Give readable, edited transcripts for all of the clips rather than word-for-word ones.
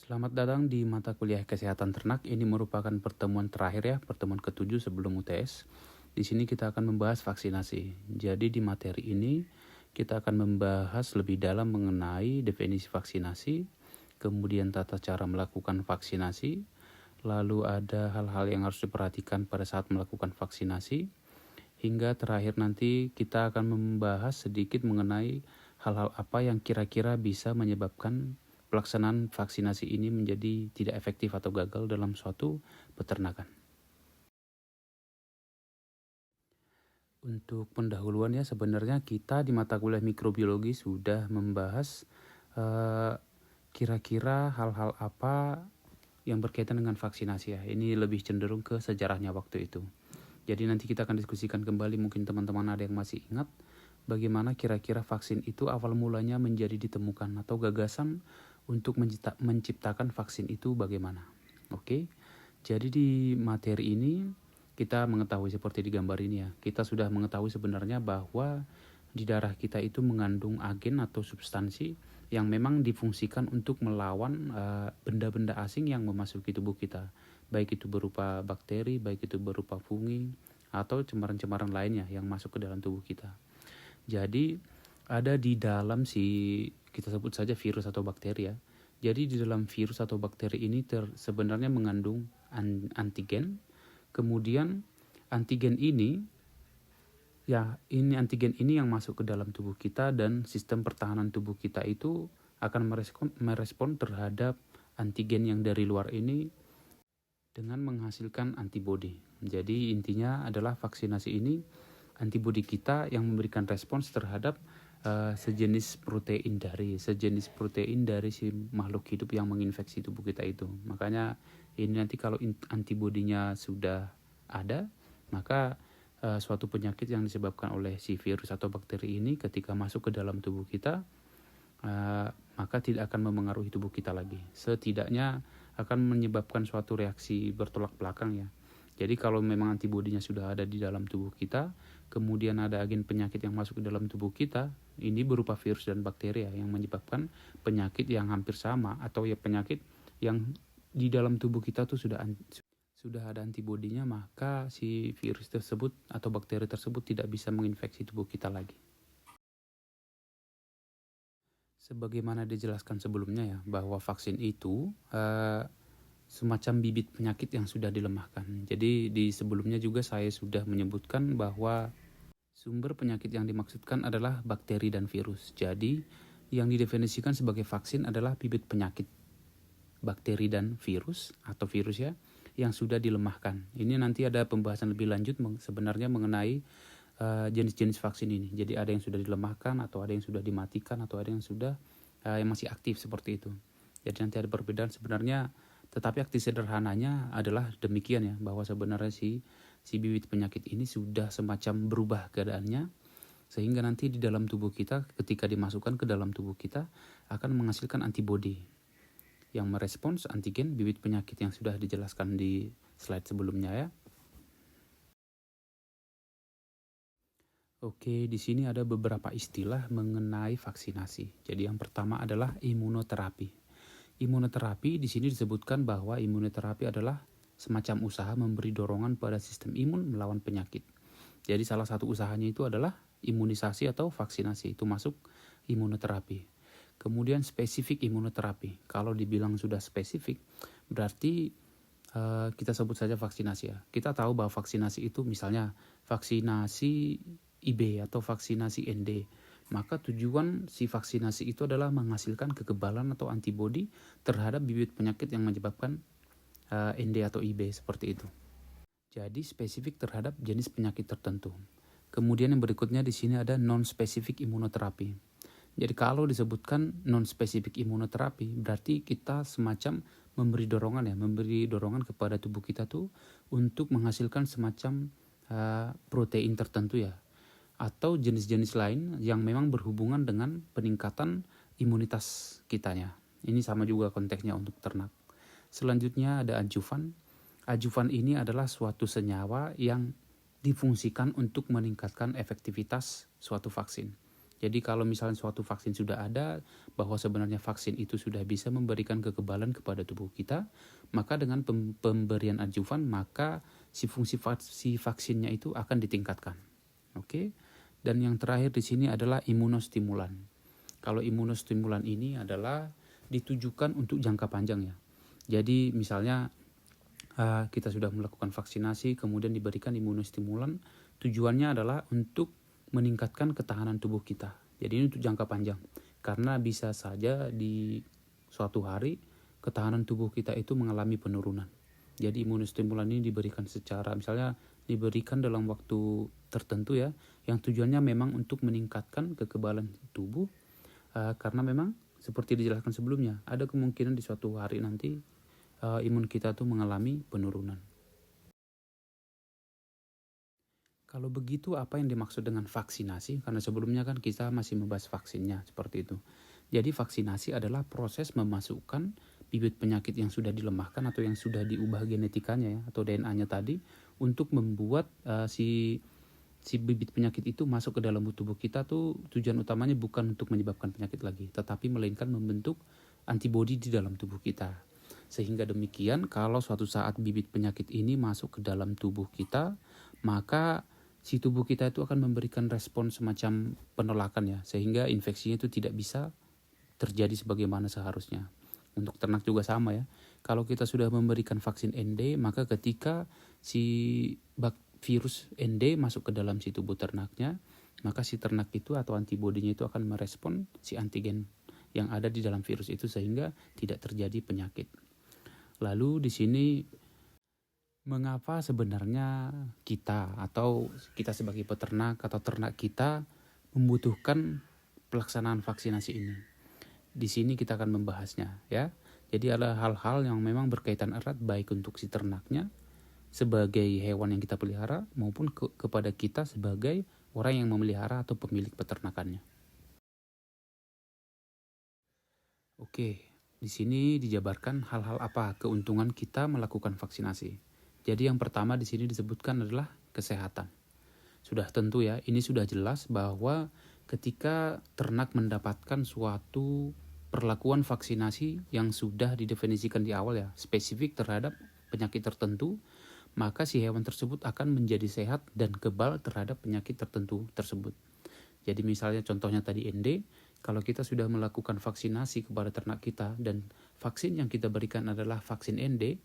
Selamat datang di mata kuliah kesehatan ternak. Ini merupakan pertemuan terakhir ya, pertemuan ke-7 sebelum UTS. Di sini kita akan membahas vaksinasi. Jadi di materi ini kita akan membahas lebih dalam mengenai definisi vaksinasi, kemudian tata cara melakukan vaksinasi, lalu ada hal-hal yang harus diperhatikan pada saat melakukan vaksinasi, hingga terakhir nanti kita akan membahas sedikit mengenai hal-hal apa yang kira-kira bisa menyebabkan pelaksanaan vaksinasi ini menjadi tidak efektif atau gagal dalam suatu peternakan. Untuk pendahuluan ya, sebenarnya kita di mata kuliah mikrobiologi sudah membahas kira-kira hal-hal apa yang berkaitan dengan vaksinasi ya. Ini lebih cenderung ke sejarahnya waktu itu. Jadi nanti kita akan diskusikan kembali, mungkin teman-teman ada yang masih ingat bagaimana kira-kira vaksin itu awal mulanya menjadi ditemukan atau gagasan untuk menciptakan vaksin itu bagaimana. Oke, jadi di materi ini kita mengetahui seperti di gambar ini ya, kita sudah mengetahui sebenarnya bahwa di darah kita itu mengandung agen atau substansi yang memang difungsikan untuk melawan benda-benda asing yang memasuki tubuh kita, baik itu berupa bakteri, baik itu berupa fungi, atau cemaran-cemaran lainnya yang masuk ke dalam tubuh kita. Jadi ada di dalam kita sebut saja virus atau bakteri ya. Jadi di dalam virus atau bakteri ini sebenarnya mengandung antigen. Kemudian antigen ini antigen ini yang masuk ke dalam tubuh kita, dan sistem pertahanan tubuh kita itu akan merespon terhadap antigen yang dari luar ini dengan menghasilkan antibodi. Jadi intinya adalah vaksinasi ini antibodi kita yang memberikan respons terhadap sejenis protein dari si makhluk hidup yang menginfeksi tubuh kita itu. Makanya ini nanti kalau antibodinya sudah ada, maka suatu penyakit yang disebabkan oleh si virus atau bakteri ini ketika masuk ke dalam tubuh kita, maka tidak akan memengaruhi tubuh kita lagi. Setidaknya akan menyebabkan suatu reaksi bertolak belakang ya. Jadi kalau memang antibodinya sudah ada di dalam tubuh kita, kemudian ada agen penyakit yang masuk ke dalam tubuh kita, ini berupa virus dan bakteri ya, yang menyebabkan penyakit yang hampir sama, atau ya penyakit yang di dalam tubuh kita tuh sudah ada antibodinya, maka si virus tersebut atau bakteri tersebut tidak bisa menginfeksi tubuh kita lagi. Sebagaimana dijelaskan sebelumnya ya, bahwa vaksin itu semacam bibit penyakit yang sudah dilemahkan. Jadi di sebelumnya juga saya sudah menyebutkan bahwa sumber penyakit yang dimaksudkan adalah bakteri dan virus. Jadi yang didefinisikan sebagai vaksin adalah bibit penyakit bakteri dan virus atau virus ya, yang sudah dilemahkan. Ini nanti ada pembahasan lebih lanjut sebenarnya mengenai jenis-jenis vaksin ini. Jadi ada yang sudah dilemahkan, atau ada yang sudah dimatikan, atau ada yang sudah yang masih aktif seperti itu. Jadi nanti ada perbedaan sebenarnya, tetapi arti sederhananya adalah demikian ya, bahwa sebenarnya si bibit penyakit ini sudah semacam berubah keadaannya, sehingga nanti di dalam tubuh kita ketika dimasukkan ke dalam tubuh kita akan menghasilkan antibodi yang merespons antigen bibit penyakit yang sudah dijelaskan di slide sebelumnya ya. Oke, di sini ada beberapa istilah mengenai vaksinasi. Jadi yang pertama adalah imunoterapi. Imunoterapi di sini disebutkan bahwa imunoterapi adalah semacam usaha memberi dorongan pada sistem imun melawan penyakit. Jadi salah satu usahanya itu adalah imunisasi atau vaksinasi, itu masuk imunoterapi. Kemudian spesifik imunoterapi. Kalau dibilang sudah spesifik, berarti kita sebut saja vaksinasi ya. Kita tahu bahwa vaksinasi itu misalnya vaksinasi IB atau vaksinasi ND. Maka tujuan si vaksinasi itu adalah menghasilkan kekebalan atau antibodi terhadap bibit penyakit yang menyebabkan ND atau IB seperti itu. Jadi spesifik terhadap jenis penyakit tertentu. Kemudian yang berikutnya di sini ada non-spesifik imunoterapi. Jadi kalau disebutkan non-spesifik imunoterapi, berarti kita semacam memberi dorongan kepada tubuh kita tuh untuk menghasilkan semacam protein tertentu ya, atau jenis-jenis lain yang memang berhubungan dengan peningkatan imunitas kitanya. Ini sama juga konteksnya untuk ternak. Selanjutnya ada adjuvan. Adjuvan ini adalah suatu senyawa yang difungsikan untuk meningkatkan efektivitas suatu vaksin. Jadi kalau misalnya suatu vaksin sudah ada, bahwa sebenarnya vaksin itu sudah bisa memberikan kekebalan kepada tubuh kita, maka dengan pemberian adjuvan, maka si fungsi vaksinnya itu akan ditingkatkan. Oke. Dan yang terakhir di sini adalah imunostimulan. Kalau imunostimulan ini adalah ditujukan untuk jangka panjang ya. Jadi misalnya kita sudah melakukan vaksinasi, kemudian diberikan imunostimulan, tujuannya adalah untuk meningkatkan ketahanan tubuh kita. Jadi ini untuk jangka panjang. Karena bisa saja di suatu hari ketahanan tubuh kita itu mengalami penurunan. Jadi imunostimulan ini diberikan secara, misalnya diberikan dalam waktu tertentu ya, yang tujuannya memang untuk meningkatkan kekebalan tubuh, karena memang seperti dijelaskan sebelumnya, ada kemungkinan di suatu hari nanti imun kita tuh mengalami penurunan. Kalau begitu apa yang dimaksud dengan vaksinasi? Karena sebelumnya kan kita masih membahas vaksinnya seperti itu. Jadi vaksinasi adalah proses memasukkan bibit penyakit yang sudah dilemahkan atau yang sudah diubah genetikanya ya, atau DNA-nya tadi, untuk membuat si bibit penyakit itu masuk ke dalam tubuh kita tuh, tujuan utamanya bukan untuk menyebabkan penyakit lagi, tetapi melainkan membentuk antibodi di dalam tubuh kita. Sehingga demikian kalau suatu saat bibit penyakit ini masuk ke dalam tubuh kita, maka si tubuh kita itu akan memberikan respon semacam penolakan ya, sehingga infeksinya itu tidak bisa terjadi sebagaimana seharusnya. Untuk ternak juga sama ya. Kalau kita sudah memberikan vaksin ND, maka ketika si virus ND masuk ke dalam si tubuh ternaknya, maka si ternak itu atau antibodinya itu akan merespon si antigen yang ada di dalam virus itu sehingga tidak terjadi penyakit. Lalu di sini mengapa sebenarnya kita atau kita sebagai peternak atau ternak kita membutuhkan pelaksanaan vaksinasi ini? Di sini kita akan membahasnya ya. Jadi ada hal-hal yang memang berkaitan erat baik untuk si ternaknya sebagai hewan yang kita pelihara maupun kepada kita sebagai orang yang memelihara atau pemilik peternakannya. Oke, di sini dijabarkan hal-hal apa keuntungan kita melakukan vaksinasi. Jadi yang pertama di sini disebutkan adalah kesehatan. Sudah tentu ya, ini sudah jelas bahwa ketika ternak mendapatkan suatu perlakuan vaksinasi yang sudah didefinisikan di awal ya, spesifik terhadap penyakit tertentu, maka si hewan tersebut akan menjadi sehat dan kebal terhadap penyakit tertentu tersebut. Jadi misalnya contohnya tadi ND, kalau kita sudah melakukan vaksinasi kepada ternak kita dan vaksin yang kita berikan adalah vaksin ND,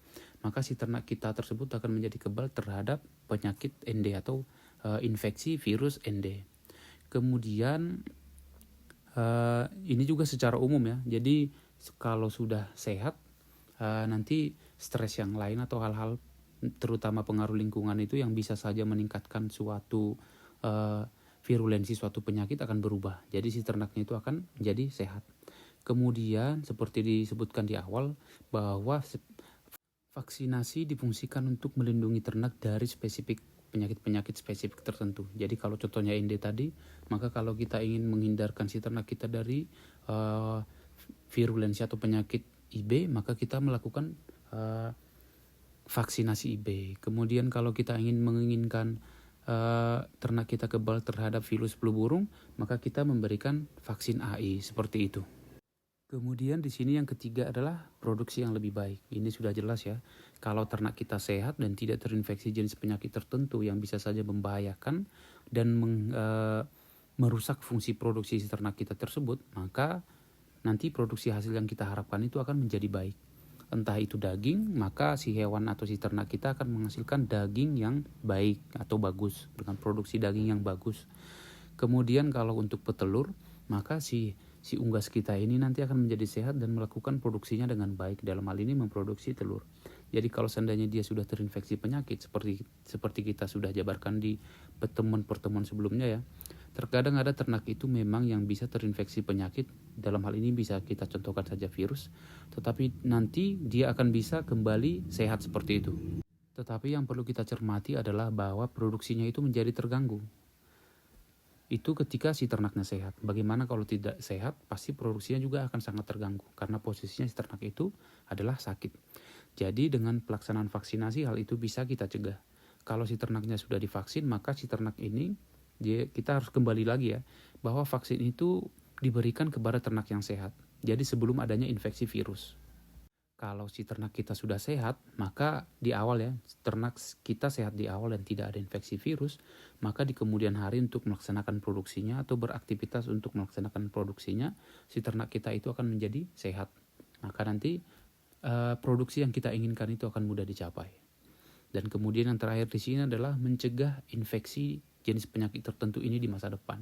maka si ternak kita tersebut akan menjadi kebal terhadap penyakit ND atau infeksi virus ND. Kemudian ini juga secara umum ya. Jadi kalau sudah sehat, nanti stres yang lain atau hal-hal terutama pengaruh lingkungan itu yang bisa saja meningkatkan suatu virulensi suatu penyakit akan berubah. Jadi si ternaknya itu akan menjadi sehat. Kemudian seperti disebutkan di awal bahwa vaksinasi difungsikan untuk melindungi ternak dari spesifik penyakit-penyakit spesifik tertentu. Jadi kalau contohnya ND tadi, maka kalau kita ingin menghindarkan si ternak kita dari virulensi atau penyakit IB, maka kita melakukan vaksinasi IB. Kemudian kalau kita menginginkan ternak kita kebal terhadap virus flu burung, maka kita memberikan vaksin AI seperti itu. Kemudian di sini yang ketiga adalah produksi yang lebih baik. Ini sudah jelas ya. Kalau ternak kita sehat dan tidak terinfeksi jenis penyakit tertentu yang bisa saja membahayakan dan merusak fungsi produksi si ternak kita tersebut, maka nanti produksi hasil yang kita harapkan itu akan menjadi baik. Entah itu daging, maka si hewan atau si ternak kita akan menghasilkan daging yang baik atau bagus dengan produksi daging yang bagus. Kemudian kalau untuk petelur, maka si unggas kita ini nanti akan menjadi sehat dan melakukan produksinya dengan baik, dalam hal ini memproduksi telur. Jadi kalau seandainya dia sudah terinfeksi penyakit seperti kita sudah jabarkan di pertemuan sebelumnya ya, terkadang ada ternak itu memang yang bisa terinfeksi penyakit, dalam hal ini bisa kita contohkan saja virus, tetapi nanti dia akan bisa kembali sehat seperti itu. Tetapi yang perlu kita cermati adalah bahwa produksinya itu menjadi terganggu. Itu ketika si ternaknya sehat. Bagaimana kalau tidak sehat, pasti produksinya juga akan sangat terganggu karena posisinya si ternak itu adalah sakit. Jadi dengan pelaksanaan vaksinasi hal itu bisa kita cegah. Kalau si ternaknya sudah divaksin, maka si ternak ini Jadi kita harus kembali lagi ya, bahwa vaksin itu diberikan kepada ternak yang sehat. Jadi sebelum adanya infeksi virus. Kalau si ternak kita sudah sehat, maka di awal ya, ternak kita sehat di awal dan tidak ada infeksi virus, maka di kemudian hari untuk melaksanakan produksinya atau beraktivitas untuk melaksanakan produksinya, si ternak kita itu akan menjadi sehat. Maka nanti produksi yang kita inginkan itu akan mudah dicapai. Dan kemudian yang terakhir di sini adalah mencegah infeksi jenis penyakit tertentu ini di masa depan.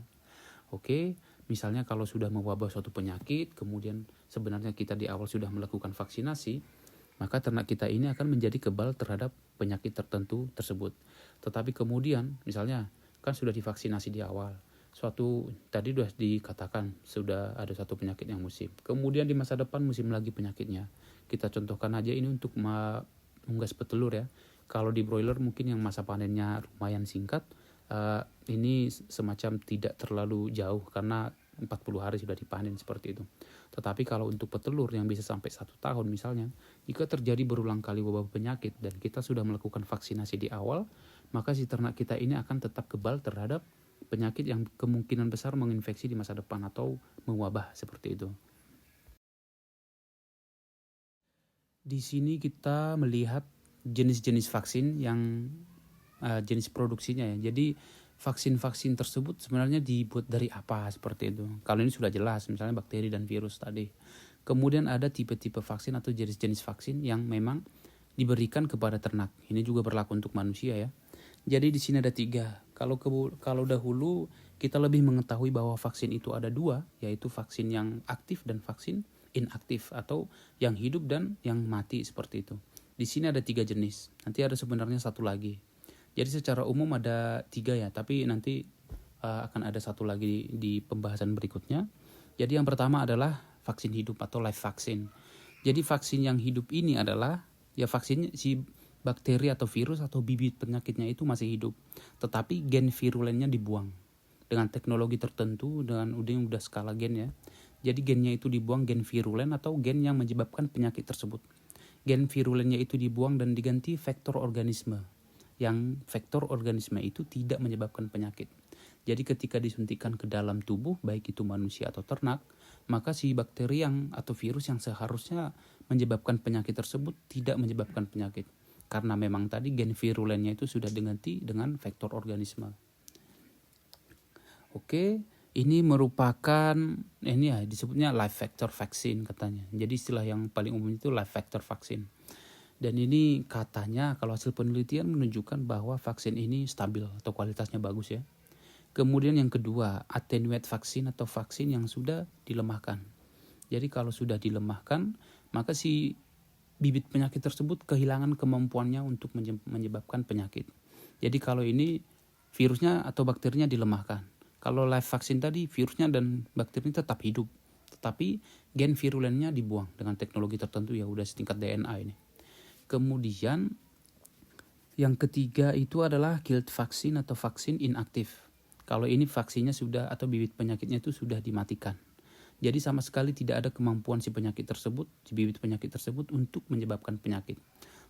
Oke, misalnya kalau sudah mewabah suatu penyakit, kemudian sebenarnya kita di awal sudah melakukan vaksinasi, maka ternak kita ini akan menjadi kebal terhadap penyakit tertentu tersebut. Tetapi kemudian, misalnya kan sudah divaksinasi di awal, tadi sudah dikatakan sudah ada satu penyakit yang musim. Kemudian di masa depan musim lagi penyakitnya. Kita contohkan aja ini untuk unggas petelur ya. Kalau di broiler mungkin yang masa panennya lumayan singkat, ini semacam tidak terlalu jauh karena 40 hari sudah dipanen seperti itu. Tetapi kalau untuk petelur yang bisa sampai 1 tahun misalnya, jika terjadi berulang kali wabah penyakit dan kita sudah melakukan vaksinasi di awal, maka si ternak kita ini akan tetap kebal terhadap penyakit yang kemungkinan besar menginfeksi di masa depan atau mewabah seperti itu. Di sini kita melihat jenis-jenis vaksin yang jenis produksinya ya. Jadi vaksin-vaksin tersebut sebenarnya dibuat dari apa seperti itu. Kalau ini sudah jelas, misalnya bakteri dan virus tadi. Kemudian ada tipe-tipe vaksin atau jenis-jenis vaksin yang memang diberikan kepada ternak. Ini juga berlaku untuk manusia ya. Jadi di sini ada 3. Kalau dahulu kita lebih mengetahui bahwa vaksin itu ada 2, yaitu vaksin yang aktif dan vaksin inaktif atau yang hidup dan yang mati seperti itu. Di sini ada 3 jenis. Nanti ada sebenarnya 1 lagi. Jadi secara umum ada 3 ya, tapi nanti akan ada 1 lagi di pembahasan berikutnya. Jadi yang pertama adalah vaksin hidup atau live vaksin. Jadi vaksin yang hidup ini adalah ya vaksinnya si bakteri atau virus atau bibit penyakitnya itu masih hidup, tetapi gen virulennya dibuang dengan teknologi tertentu, dengan udah skala gen ya. Jadi gennya itu dibuang, gen virulen atau gen yang menyebabkan penyakit tersebut. Gen virulennya itu dibuang dan diganti vektor organisme, yang vektor organisme itu tidak menyebabkan penyakit. Jadi ketika disuntikan ke dalam tubuh, baik itu manusia atau ternak, maka si bakteri atau virus yang seharusnya menyebabkan penyakit tersebut tidak menyebabkan penyakit. Karena memang tadi gen virulennya itu sudah diganti dengan vektor organisme. Oke, ini merupakan disebutnya live vector vaccine katanya. Jadi istilah yang paling umum itu live vector vaccine. Dan ini katanya kalau hasil penelitian menunjukkan bahwa vaksin ini stabil atau kualitasnya bagus ya. Kemudian yang kedua, attenuate vaksin atau vaksin yang sudah dilemahkan. Jadi kalau sudah dilemahkan, maka si bibit penyakit tersebut kehilangan kemampuannya untuk menyebabkan penyakit. Jadi kalau ini virusnya atau bakterinya dilemahkan. Kalau live vaksin tadi virusnya dan bakterinya tetap hidup, tetapi gen virulennya dibuang dengan teknologi tertentu ya udah setingkat DNA ini. Kemudian yang ketiga itu adalah killed vaksin atau vaksin inaktif. Kalau ini vaksinnya sudah atau bibit penyakitnya itu sudah dimatikan. Jadi sama sekali tidak ada kemampuan si bibit penyakit tersebut untuk menyebabkan penyakit.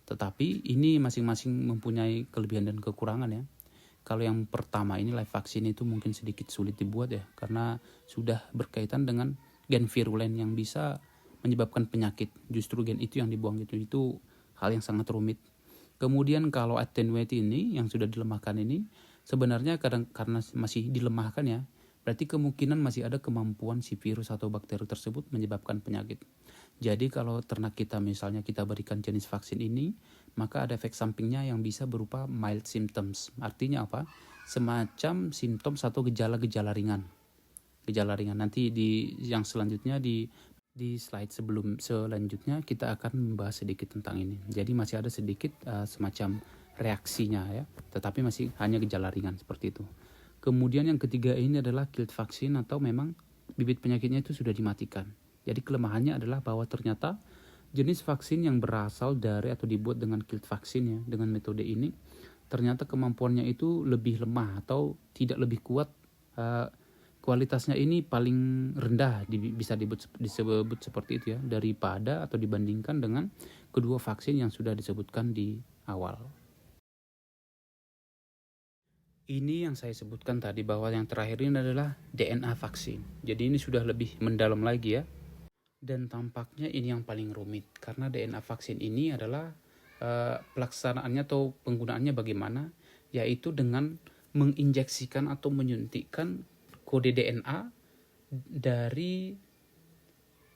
Tetapi ini masing-masing mempunyai kelebihan dan kekurangan ya. Kalau yang pertama ini live vaksin itu mungkin sedikit sulit dibuat ya, karena sudah berkaitan dengan gen virulen yang bisa menyebabkan penyakit. Justru gen itu yang dibuang itu hal yang sangat rumit. Kemudian kalau attenuate ini yang sudah dilemahkan ini sebenarnya karena masih dilemahkan ya, berarti kemungkinan masih ada kemampuan si virus atau bakteri tersebut menyebabkan penyakit. Jadi kalau ternak kita misalnya kita berikan jenis vaksin ini, maka ada efek sampingnya yang bisa berupa mild symptoms. Artinya apa? Semacam simptom atau gejala-gejala ringan. Gejala ringan nanti di yang selanjutnya di slide selanjutnya kita akan membahas sedikit tentang ini. Jadi masih ada sedikit semacam reaksinya ya, tetapi masih hanya gejala ringan seperti itu. Kemudian yang ketiga ini adalah killed vaksin atau memang bibit penyakitnya itu sudah dimatikan. Jadi kelemahannya adalah bahwa ternyata jenis vaksin yang berasal dari atau dibuat dengan killed vaksin ya, dengan metode ini ternyata kemampuannya itu lebih lemah atau tidak lebih kuat. Kualitasnya ini paling rendah bisa disebut seperti itu ya, daripada atau dibandingkan dengan kedua vaksin yang sudah disebutkan di awal. Ini yang saya sebutkan tadi bahwa yang terakhir ini adalah DNA vaksin. Jadi ini sudah lebih mendalam lagi ya. Dan tampaknya ini yang paling rumit karena DNA vaksin ini adalah pelaksanaannya atau penggunaannya bagaimana, yaitu dengan menginjeksikan atau menyuntikkan kode DNA dari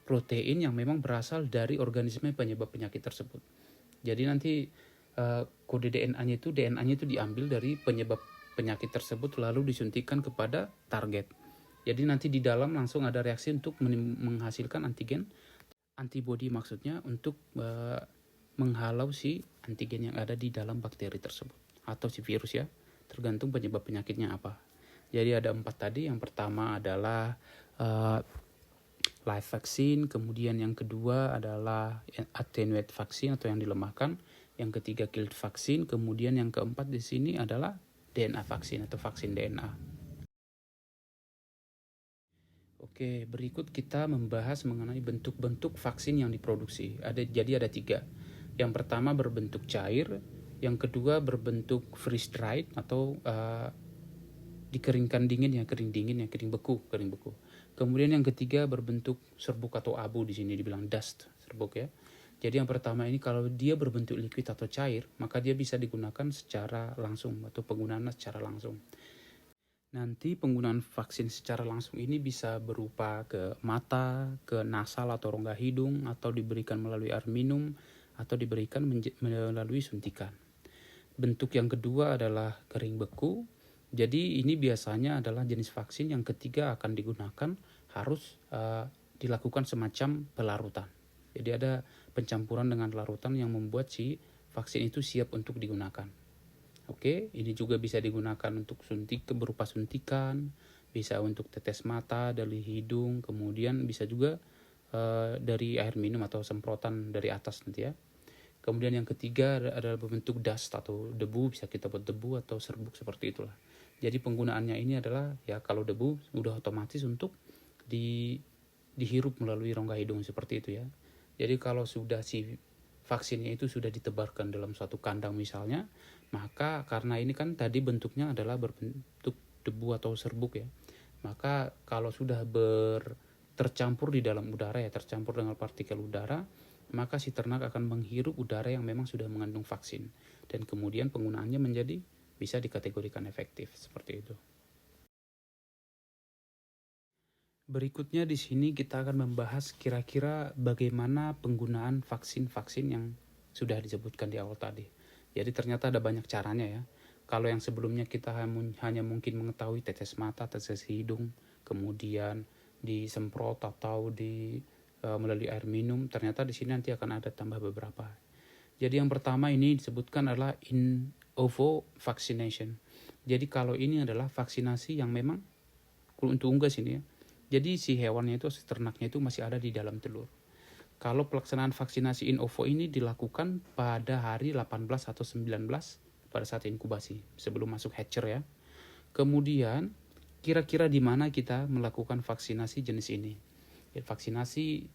protein yang memang berasal dari organisme penyebab penyakit tersebut. Jadi nanti kode DNA-nya itu diambil dari penyebab penyakit tersebut lalu disuntikkan kepada target. Jadi nanti di dalam langsung ada reaksi untuk menghasilkan antigen, antibodi maksudnya, untuk menghalau si antigen yang ada di dalam bakteri tersebut atau si virus ya, tergantung penyebab penyakitnya apa. Jadi ada 4 tadi. Yang pertama adalah live vaccine, kemudian yang kedua adalah attenuate vaccine atau yang dilemahkan, yang ketiga killed vaccine, kemudian yang keempat di sini adalah DNA vaksin atau vaksin DNA. Oke, berikut kita membahas mengenai bentuk-bentuk vaksin yang diproduksi. Jadi ada 3. Yang pertama berbentuk cair, yang kedua berbentuk freeze dried atau dikeringkan dingin ya, kering beku. Kemudian yang ketiga berbentuk serbuk atau abu, di sini dibilang dust, serbuk ya. Jadi yang pertama ini kalau dia berbentuk liquid atau cair, maka dia bisa digunakan secara langsung atau penggunaannya secara langsung. Nanti penggunaan vaksin secara langsung ini bisa berupa ke mata, ke nasal atau rongga hidung, atau diberikan melalui air minum, atau diberikan melalui suntikan. Bentuk yang kedua adalah kering beku. Jadi ini biasanya adalah jenis vaksin yang ketiga akan digunakan harus dilakukan semacam pelarutan. Jadi ada pencampuran dengan larutan yang membuat si vaksin itu siap untuk digunakan. Oke, ini juga bisa digunakan untuk berupa suntikan, bisa untuk tetes mata, dari hidung, kemudian bisa juga dari air minum atau semprotan dari atas nanti ya. Kemudian yang ketiga adalah bentuk dust atau debu, bisa kita buat debu atau serbuk seperti itulah. Jadi penggunaannya ini adalah ya kalau debu udah otomatis untuk dihirup melalui rongga hidung seperti itu ya. Jadi kalau sudah si vaksinnya itu sudah ditebarkan dalam suatu kandang misalnya, maka karena ini kan tadi bentuknya adalah berbentuk debu atau serbuk ya, maka kalau sudah tercampur di dalam udara ya, tercampur dengan partikel udara, maka si ternak akan menghirup udara yang memang sudah mengandung vaksin, dan kemudian penggunaannya menjadi bisa dikategorikan efektif seperti itu. Berikutnya di sini kita akan membahas kira-kira bagaimana penggunaan vaksin-vaksin yang sudah disebutkan di awal tadi. Jadi ternyata ada banyak caranya ya. Kalau yang sebelumnya kita hanya mungkin mengetahui tetes mata, tetes hidung, kemudian disemprot atau melalui air minum, ternyata di sini nanti akan ada tambah beberapa. Jadi yang pertama ini disebutkan adalah in ovo vaccination. Jadi kalau ini adalah vaksinasi yang memang untuk unggas ini ya. Jadi si hewannya itu, si ternaknya itu masih ada di dalam telur. Kalau pelaksanaan vaksinasi in ovo ini dilakukan pada hari 18 atau 19 pada saat inkubasi, sebelum masuk hatcher ya. Kemudian kira-kira di mana kita melakukan vaksinasi jenis ini? Ya, vaksinasi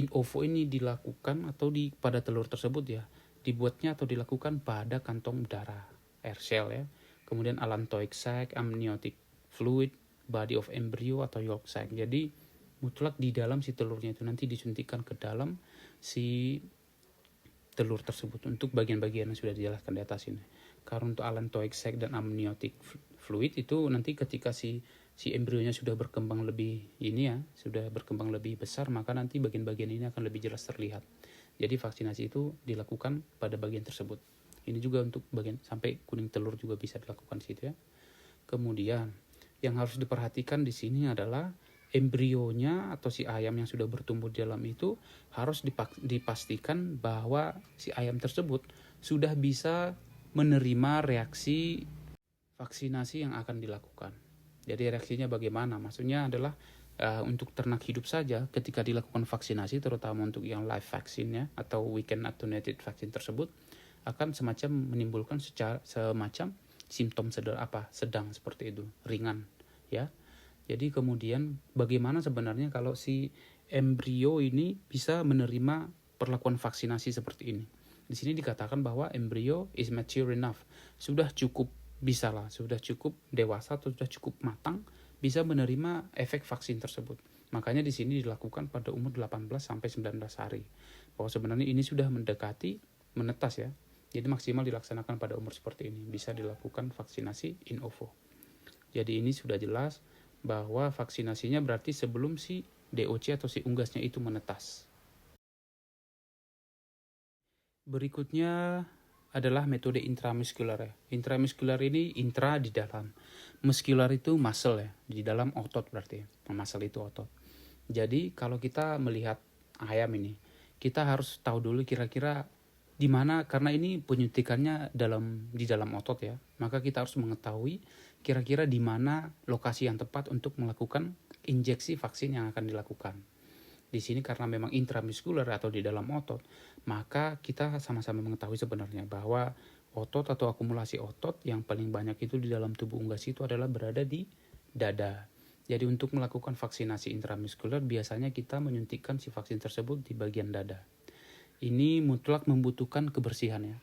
in ovo ini dilakukan atau pada telur tersebut ya, dibuatnya atau dilakukan pada kantong udara, air shell ya. Kemudian allantoic sac, amniotic fluid, body of embryo atau yolk sac. Jadi mutlak di dalam si telurnya itu nanti disuntikkan ke dalam si telur tersebut untuk bagian-bagian yang sudah dijelaskan di atas ini. Karena untuk allantoic sac dan amniotic fluid itu nanti ketika si embrionya sudah berkembang lebih sudah berkembang lebih besar, maka nanti bagian-bagian ini akan lebih jelas terlihat. Jadi vaksinasi itu dilakukan pada bagian tersebut. Ini juga untuk bagian sampai kuning telur juga bisa dilakukan di situ ya. Kemudian yang harus diperhatikan di sini adalah embrionya atau si ayam yang sudah bertumbuh di dalam itu harus dipastikan bahwa si ayam tersebut sudah bisa menerima reaksi vaksinasi yang akan dilakukan. Jadi reaksinya bagaimana? Maksudnya adalah untuk ternak hidup saja ketika dilakukan vaksinasi, terutama untuk yang live vaccine ya atau weekend attenuated vaccine tersebut, akan semacam menimbulkan semacam simptom sedang seperti itu, ringan ya. Jadi kemudian bagaimana sebenarnya kalau si embrio ini bisa menerima perlakuan vaksinasi seperti ini? Di sini dikatakan bahwa embrio is mature enough, sudah cukup bisa lah, sudah cukup dewasa atau sudah cukup matang, bisa menerima efek vaksin tersebut. Makanya di sini dilakukan pada umur 18 sampai 19 hari. Bahwa sebenarnya ini sudah mendekati menetas ya. Jadi maksimal dilaksanakan pada umur seperti ini. Bisa dilakukan vaksinasi in ovo. Jadi ini sudah jelas bahwa vaksinasinya berarti sebelum si DOC atau si unggasnya itu menetas. Berikutnya adalah metode intramuskular ya. Intramuskular ini intra di dalam. Muskular itu muscle ya, di dalam otot berarti. Muscle itu otot. Jadi kalau kita melihat ayam ini, kita harus tahu dulu kira-kira di mana, karena ini penyuntikannya di dalam otot ya. Maka kita harus mengetahui kira-kira di mana lokasi yang tepat untuk melakukan injeksi vaksin yang akan dilakukan. Di sini karena memang intramuskular atau di dalam otot, maka kita sama-sama mengetahui sebenarnya bahwa otot atau akumulasi otot yang paling banyak itu di dalam tubuh unggas itu adalah berada di dada. Jadi untuk melakukan vaksinasi intramuskular biasanya kita menyuntikkan si vaksin tersebut di bagian dada. Ini mutlak membutuhkan kebersihan ya.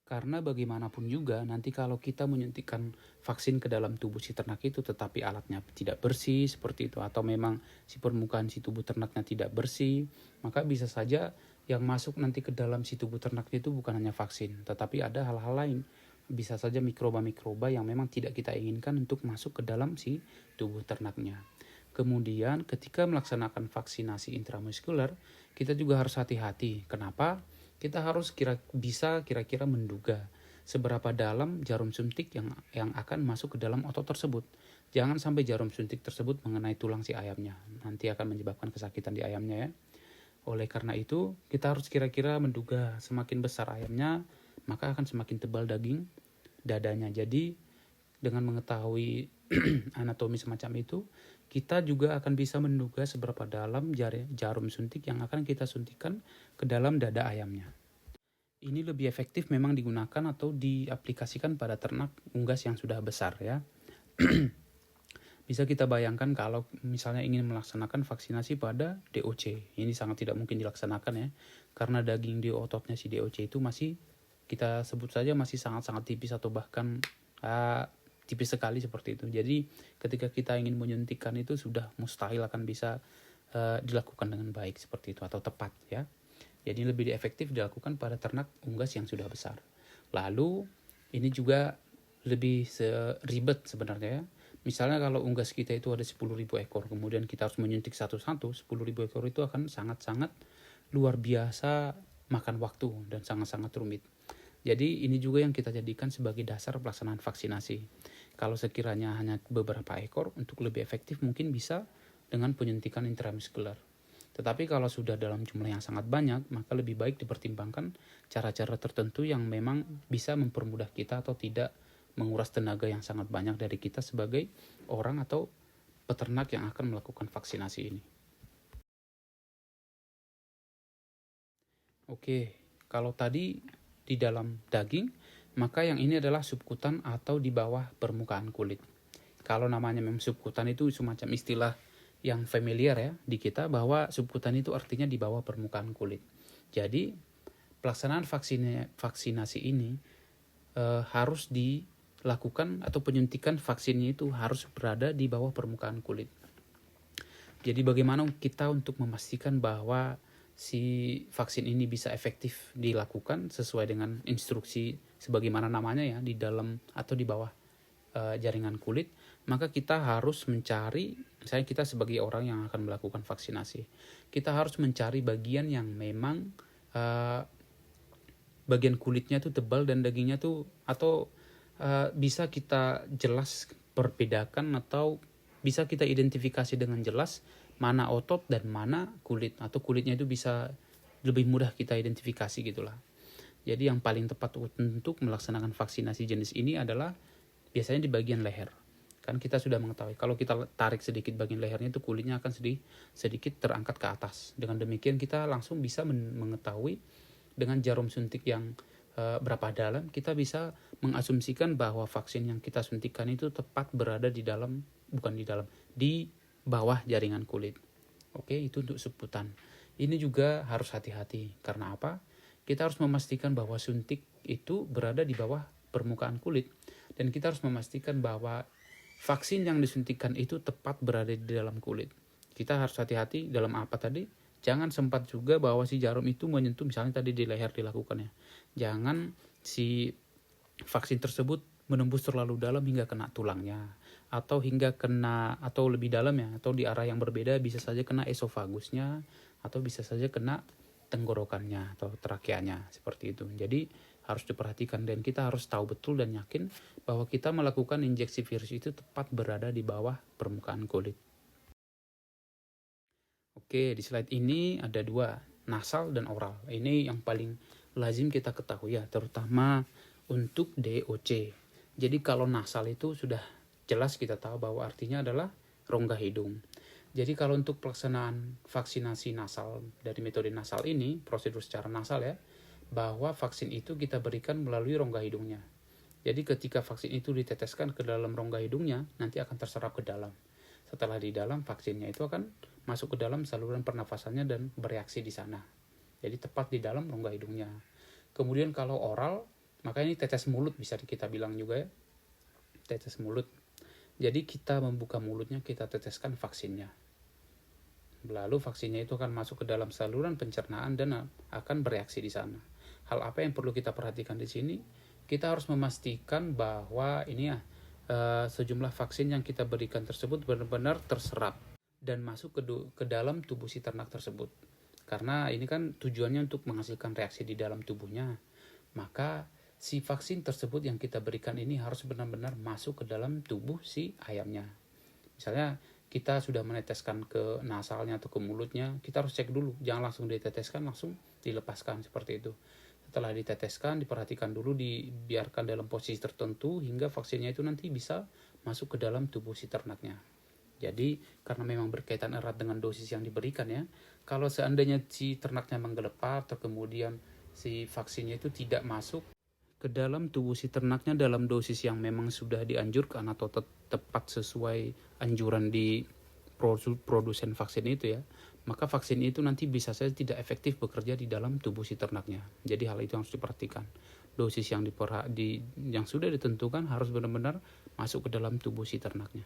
Karena bagaimanapun juga nanti kalau kita menyuntikkan vaksin ke dalam tubuh si ternak itu tetapi alatnya tidak bersih seperti itu, atau memang si permukaan si tubuh ternaknya tidak bersih, maka bisa saja yang masuk nanti ke dalam si tubuh ternaknya itu bukan hanya vaksin, tetapi ada hal-hal lain. Bisa saja mikroba-mikroba yang memang tidak kita inginkan untuk masuk ke dalam si tubuh ternaknya. Kemudian ketika melaksanakan vaksinasi intramuskular, kita juga harus hati-hati. Kenapa? Kita harus kira-kira menduga seberapa dalam jarum suntik yang akan masuk ke dalam otot tersebut. Jangan sampai jarum suntik tersebut mengenai tulang si ayamnya. Nanti akan menyebabkan kesakitan di ayamnya ya. Oleh karena itu, kita harus kira-kira menduga semakin besar ayamnya, maka akan semakin tebal daging dadanya. Jadi dengan mengetahui anatomi semacam itu, kita juga akan bisa menduga seberapa dalam jarum suntik yang akan kita suntikan ke dalam dada ayamnya. Ini lebih efektif memang digunakan atau diaplikasikan pada ternak unggas yang sudah besar ya. Bisa kita bayangkan kalau misalnya ingin melaksanakan vaksinasi pada DOC. Ini sangat tidak mungkin dilaksanakan ya. Karena daging di ototnya si DOC itu masih, kita sebut saja masih sangat-sangat tipis atau bahkan tipis sekali seperti itu. Jadi ketika kita ingin menyuntikkan itu sudah mustahil akan bisa dilakukan dengan baik seperti itu atau tepat ya. Jadi lebih efektif dilakukan pada ternak unggas yang sudah besar. Lalu ini juga lebih ribet sebenarnya ya. Misalnya kalau unggas kita itu ada 10.000 ekor, kemudian kita harus menyuntik satu-satu, 10.000 ekor itu akan sangat-sangat luar biasa makan waktu dan sangat-sangat rumit. Jadi ini juga yang kita jadikan sebagai dasar pelaksanaan vaksinasi. Kalau sekiranya hanya beberapa ekor, untuk lebih efektif mungkin bisa dengan penyuntikan intramuskular. Tetapi kalau sudah dalam jumlah yang sangat banyak, maka lebih baik dipertimbangkan cara-cara tertentu yang memang bisa mempermudah kita atau tidak menguras tenaga yang sangat banyak dari kita sebagai orang atau peternak yang akan melakukan vaksinasi ini. Oke, kalau tadi di dalam daging, maka yang ini adalah subkutan atau di bawah permukaan kulit. Kalau namanya memang subkutan itu semacam istilah yang familiar ya di kita, bahwa subkutan itu artinya di bawah permukaan kulit. Jadi pelaksanaan vaksinasi ini harus dilakukan atau penyuntikan vaksinnya itu harus berada di bawah permukaan kulit. Jadi bagaimana kita untuk memastikan bahwa si vaksin ini bisa efektif dilakukan sesuai dengan instruksi sebagaimana namanya ya, di dalam atau di bawah jaringan kulit, maka kita harus mencari, misalnya kita sebagai orang yang akan melakukan vaksinasi, kita harus mencari bagian yang memang bagian kulitnya tuh tebal dan dagingnya tuh atau bisa kita jelas perbedakan atau bisa kita identifikasi dengan jelas mana otot dan mana kulit, atau kulitnya itu bisa lebih mudah kita identifikasi gitulah. Jadi yang paling tepat untuk melaksanakan vaksinasi jenis ini adalah biasanya di bagian leher. Kan kita sudah mengetahui kalau kita tarik sedikit bagian lehernya itu kulitnya akan sedikit terangkat ke atas. Dengan demikian kita langsung bisa mengetahui dengan jarum suntik yang berapa dalam, kita bisa mengasumsikan bahwa vaksin yang kita suntikan itu tepat berada di bawah jaringan kulit. Oke, itu untuk subkutan. Ini juga harus hati-hati. Karena apa? Kita harus memastikan bahwa suntik itu berada di bawah permukaan kulit. Dan kita harus memastikan bahwa vaksin yang disuntikan itu tepat berada di dalam kulit. Kita harus hati-hati dalam apa tadi? Jangan sempat juga bahwa si jarum itu menyentuh misalnya tadi di leher dilakukan ya. Jangan si vaksin tersebut menembus terlalu dalam hingga kena tulangnya, atau hingga kena, atau lebih dalam ya, atau di arah yang berbeda, bisa saja kena esofagusnya, atau bisa saja kena tenggorokannya atau trakeanya, seperti itu. Jadi harus diperhatikan dan kita harus tahu betul dan yakin bahwa kita melakukan injeksi virus itu tepat berada di bawah permukaan kulit. Oke, di slide ini ada dua, nasal dan oral. Ini yang paling lazim kita ketahui ya, terutama untuk DOC. Jadi kalau nasal itu sudah jelas kita tahu bahwa artinya adalah rongga hidung. Jadi kalau untuk pelaksanaan vaksinasi nasal dari metode nasal ini, prosedur secara nasal ya, bahwa vaksin itu kita berikan melalui rongga hidungnya. Jadi ketika vaksin itu diteteskan ke dalam rongga hidungnya, nanti akan terserap ke dalam. Setelah di dalam, vaksinnya itu akan masuk ke dalam saluran pernafasannya dan bereaksi di sana. Jadi tepat di dalam rongga hidungnya. Kemudian kalau oral, maka ini tetes mulut bisa kita bilang juga ya. Tetes mulut. Jadi kita membuka mulutnya, kita teteskan vaksinnya. Lalu vaksinnya itu akan masuk ke dalam saluran pencernaan dan akan bereaksi di sana. Hal apa yang perlu kita perhatikan di sini? Kita harus memastikan bahwa ini ya, sejumlah vaksin yang kita berikan tersebut benar-benar terserap dan masuk ke dalam tubuh si ternak tersebut. Karena ini kan tujuannya untuk menghasilkan reaksi di dalam tubuhnya. Maka si vaksin tersebut yang kita berikan ini harus benar-benar masuk ke dalam tubuh si ayamnya. Misalnya kita sudah meneteskan ke nasalnya atau ke mulutnya, kita harus cek dulu, jangan langsung diteteskan, langsung dilepaskan seperti itu. Setelah diteteskan, diperhatikan dulu, dibiarkan dalam posisi tertentu hingga vaksinnya itu nanti bisa masuk ke dalam tubuh si ternaknya. Jadi karena memang berkaitan erat dengan dosis yang diberikan ya, kalau seandainya si ternaknya menggelepar atau kemudian si vaksinnya itu tidak masuk ke dalam tubuh si ternaknya dalam dosis yang memang sudah dianjurkan atau tepat sesuai anjuran di produsen vaksin itu ya, maka vaksin itu nanti bisa saja tidak efektif bekerja di dalam tubuh si ternaknya. Jadi hal itu harus diperhatikan. Dosis yang sudah ditentukan harus benar-benar masuk ke dalam tubuh si ternaknya.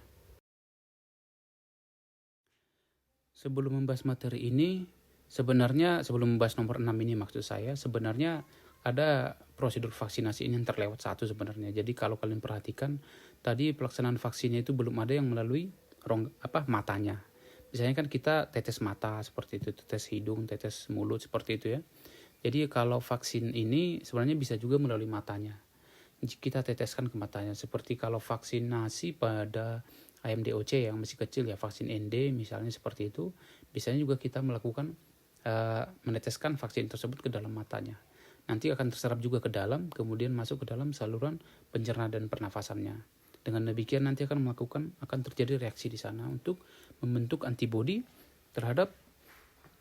Sebelum membahas materi ini, sebenarnya sebelum membahas nomor 6 ini maksud saya, sebenarnya ada prosedur vaksinasi ini yang terlewat satu sebenarnya. Jadi kalau kalian perhatikan, tadi pelaksanaan vaksinnya itu belum ada yang melalui matanya. Misalnya kan kita tetes mata seperti itu, tetes hidung, tetes mulut seperti itu ya. Jadi kalau vaksin ini sebenarnya bisa juga melalui matanya. Kita teteskan ke matanya. Seperti kalau vaksinasi pada ayam DOC yang masih kecil ya, vaksin ND misalnya seperti itu, biasanya juga kita melakukan meneteskan vaksin tersebut ke dalam matanya. Nanti akan terserap juga ke dalam, kemudian masuk ke dalam saluran pencernaan dan pernafasannya. Dengan demikian nanti akan terjadi reaksi di sana untuk membentuk antibodi terhadap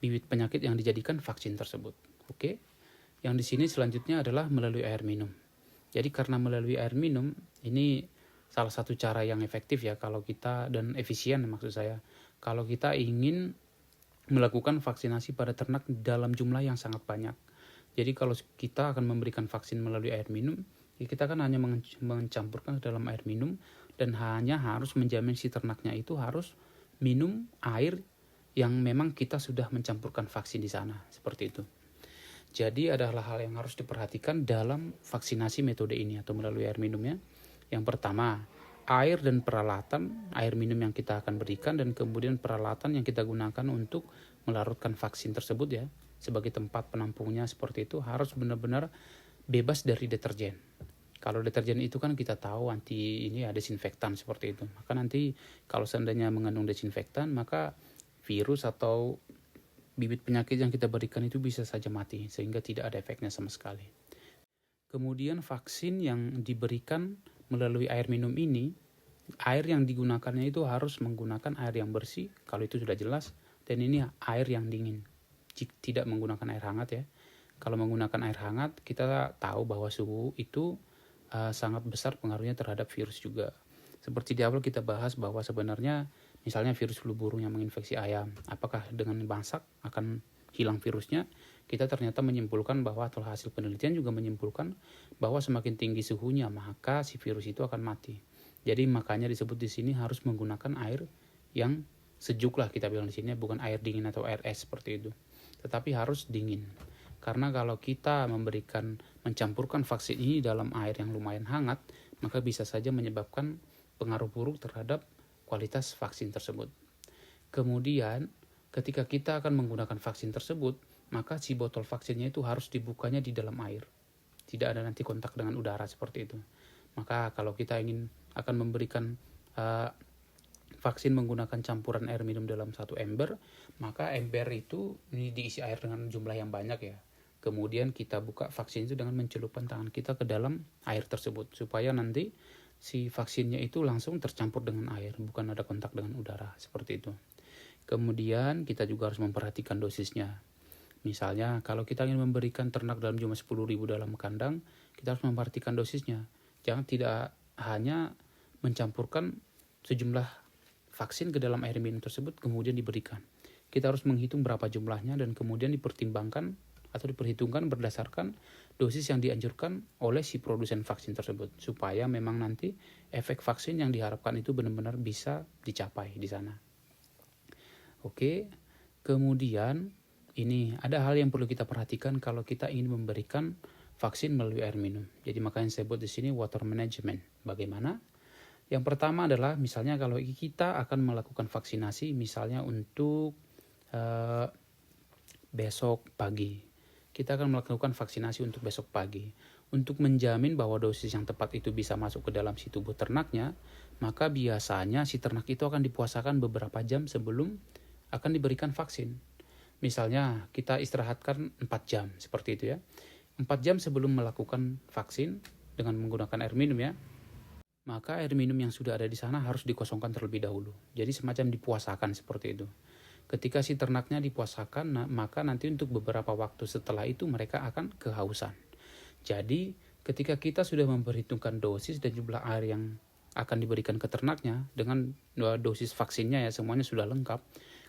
bibit penyakit yang dijadikan vaksin tersebut. Oke. Yang di sini selanjutnya adalah melalui air minum. Jadi karena melalui air minum ini salah satu cara yang efektif ya kalau kita, dan efisien maksud saya, kalau kita ingin melakukan vaksinasi pada ternak dalam jumlah yang sangat banyak. Jadi kalau kita akan memberikan vaksin melalui air minum, ya kita kan hanya mencampurkan ke dalam air minum dan hanya harus menjamin si ternaknya itu harus minum air yang memang kita sudah mencampurkan vaksin di sana, seperti itu. Jadi adalah hal yang harus diperhatikan dalam vaksinasi metode ini atau melalui air minumnya. Yang pertama, air dan peralatan air minum yang kita akan berikan dan kemudian peralatan yang kita gunakan untuk melarutkan vaksin tersebut ya, sebagai tempat penampungnya seperti itu harus benar-benar bebas dari deterjen. Kalau deterjen itu kan kita tahu desinfektan seperti itu. Maka nanti kalau seandainya mengandung desinfektan, maka virus atau bibit penyakit yang kita berikan itu bisa saja mati sehingga tidak ada efeknya sama sekali. Kemudian vaksin yang diberikan melalui air minum ini, air yang digunakannya itu harus menggunakan air yang bersih, kalau itu sudah jelas, dan ini air yang dingin. Tidak menggunakan air hangat ya. Kalau menggunakan air hangat, kita tahu bahwa suhu itu sangat besar pengaruhnya terhadap virus juga. Seperti di awal kita bahas bahwa sebenarnya misalnya virus flu burung yang menginfeksi ayam, apakah dengan masak akan hilang virusnya, kita ternyata menyimpulkan bahwa, atau hasil penelitian juga menyimpulkan bahwa semakin tinggi suhunya maka si virus itu akan mati. Jadi makanya disebut di sini harus menggunakan air yang sejuk lah, kita bilang di sini, bukan air dingin atau air es seperti itu, tetapi harus dingin. Karena kalau kita mencampurkan vaksin ini dalam air yang lumayan hangat, maka bisa saja menyebabkan pengaruh buruk terhadap kualitas vaksin tersebut. Kemudian ketika kita akan menggunakan vaksin tersebut, maka si botol vaksinnya itu harus dibukanya di dalam air. Tidak ada nanti kontak dengan udara seperti itu. Maka kalau kita akan memberikan vaksin menggunakan campuran air minum dalam satu ember, maka ember itu diisi air dengan jumlah yang banyak ya. Kemudian kita buka vaksin itu dengan mencelupkan tangan kita ke dalam air tersebut, supaya nanti si vaksinnya itu langsung tercampur dengan air, bukan ada kontak dengan udara, seperti itu. Kemudian kita juga harus memperhatikan dosisnya. Misalnya kalau kita ingin memberikan ternak dalam jumlah 10.000 dalam kandang, kita harus memperhatikan dosisnya. Jangan tidak hanya mencampurkan sejumlah vaksin ke dalam air minum tersebut kemudian diberikan. Kita harus menghitung berapa jumlahnya dan kemudian dipertimbangkan atau diperhitungkan berdasarkan dosis yang dianjurkan oleh si produsen vaksin tersebut, supaya memang nanti efek vaksin yang diharapkan itu benar-benar bisa dicapai di sana. Oke, kemudian ini ada hal yang perlu kita perhatikan kalau kita ingin memberikan vaksin melalui air minum. Jadi makanya saya buat di sini water management. Bagaimana? Yang pertama adalah misalnya kalau kita akan melakukan vaksinasi misalnya untuk besok pagi. Kita akan melakukan vaksinasi untuk besok pagi. Untuk menjamin bahwa dosis yang tepat itu bisa masuk ke dalam si tubuh ternaknya, maka biasanya si ternak itu akan dipuasakan beberapa jam sebelum akan diberikan vaksin. Misalnya kita istirahatkan 4 jam seperti itu ya. 4 jam sebelum melakukan vaksin dengan menggunakan air minum ya, maka air minum yang sudah ada di sana harus dikosongkan terlebih dahulu. Jadi semacam dipuasakan seperti itu. Ketika si ternaknya dipuasakan, maka nanti untuk beberapa waktu setelah itu mereka akan kehausan. Jadi ketika kita sudah memperhitungkan dosis dan jumlah air yang akan diberikan ke ternaknya dengan dosis vaksinnya ya semuanya sudah lengkap,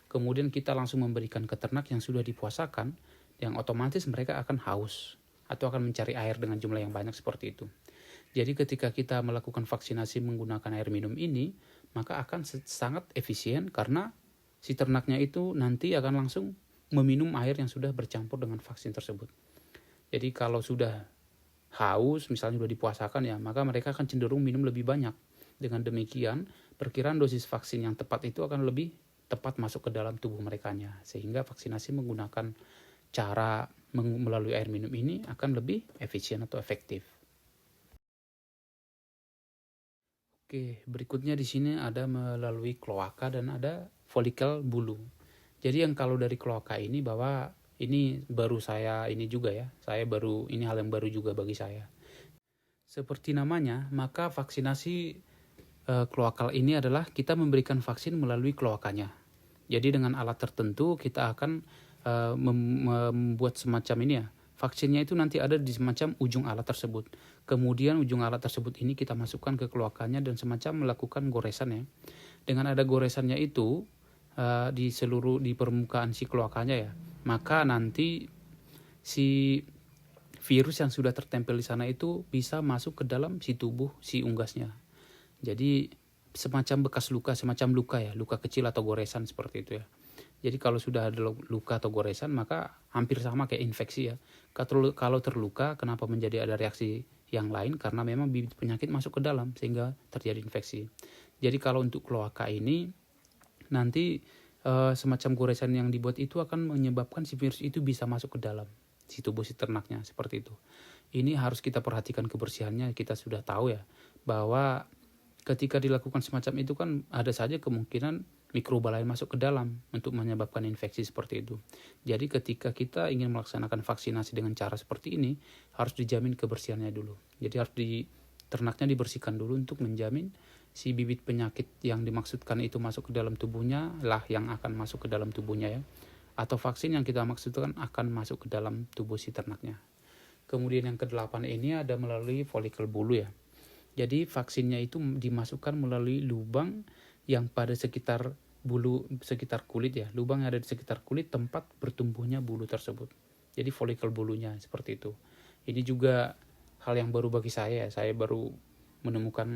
kemudian kita langsung memberikan ke ternak yang sudah dipuasakan, yang otomatis mereka akan haus atau akan mencari air dengan jumlah yang banyak seperti itu. Jadi ketika kita melakukan vaksinasi menggunakan air minum ini, maka akan sangat efisien karena si ternaknya itu nanti akan langsung meminum air yang sudah bercampur dengan vaksin tersebut. Jadi kalau sudah haus, misalnya sudah dipuasakan ya, maka mereka akan cenderung minum lebih banyak. Dengan demikian, perkiraan dosis vaksin yang tepat itu akan lebih tepat masuk ke dalam tubuh merekanya. Sehingga vaksinasi menggunakan cara melalui air minum ini akan lebih efisien atau efektif. Oke, berikutnya di sini ada melalui kloaka dan ada folikel bulu. Jadi yang kalau dari kloaka ini bahwa ini baru saya ini juga ya, ini hal yang baru juga bagi saya. Seperti namanya, maka vaksinasi kloakal ini adalah kita memberikan vaksin melalui kloakanya. Jadi dengan alat tertentu kita akan membuat semacam ini ya. Vaksinnya itu nanti ada di semacam ujung alat tersebut. Kemudian ujung alat tersebut ini kita masukkan ke kloakanya dan semacam melakukan goresan ya. Dengan ada goresannya itu di permukaan si kloakanya ya, maka nanti si virus yang sudah tertempel di sana itu bisa masuk ke dalam si tubuh si unggasnya. Jadi semacam bekas luka, semacam luka ya, luka kecil atau goresan seperti itu ya. Jadi kalau sudah ada luka atau goresan maka hampir sama kayak infeksi ya. Kalau terluka kenapa menjadi ada reaksi yang lain? Karena memang bibit penyakit masuk ke dalam sehingga terjadi infeksi. Jadi kalau untuk kloaka ini nanti semacam goresan yang dibuat itu akan menyebabkan si virus itu bisa masuk ke dalam si tubuh si ternaknya seperti itu. Ini harus kita perhatikan kebersihannya. Kita sudah tahu ya bahwa ketika dilakukan semacam itu kan ada saja kemungkinan mikroba lain masuk ke dalam untuk menyebabkan infeksi seperti itu. Jadi ketika kita ingin melaksanakan vaksinasi dengan cara seperti ini, harus dijamin kebersihannya dulu. Jadi harus ternaknya dibersihkan dulu untuk menjamin si bibit penyakit yang dimaksudkan itu masuk ke dalam tubuhnya lah yang akan masuk ke dalam tubuhnya ya. Atau vaksin yang kita maksudkan akan masuk ke dalam tubuh si ternaknya. Kemudian yang ke-8 ini ada melalui folikel bulu ya. Jadi vaksinnya itu dimasukkan melalui lubang yang pada sekitar bulu sekitar kulit ya, lubang yang ada di sekitar kulit tempat bertumbuhnya bulu tersebut. Jadi folikel bulunya seperti itu. Ini juga hal yang baru bagi saya baru menemukan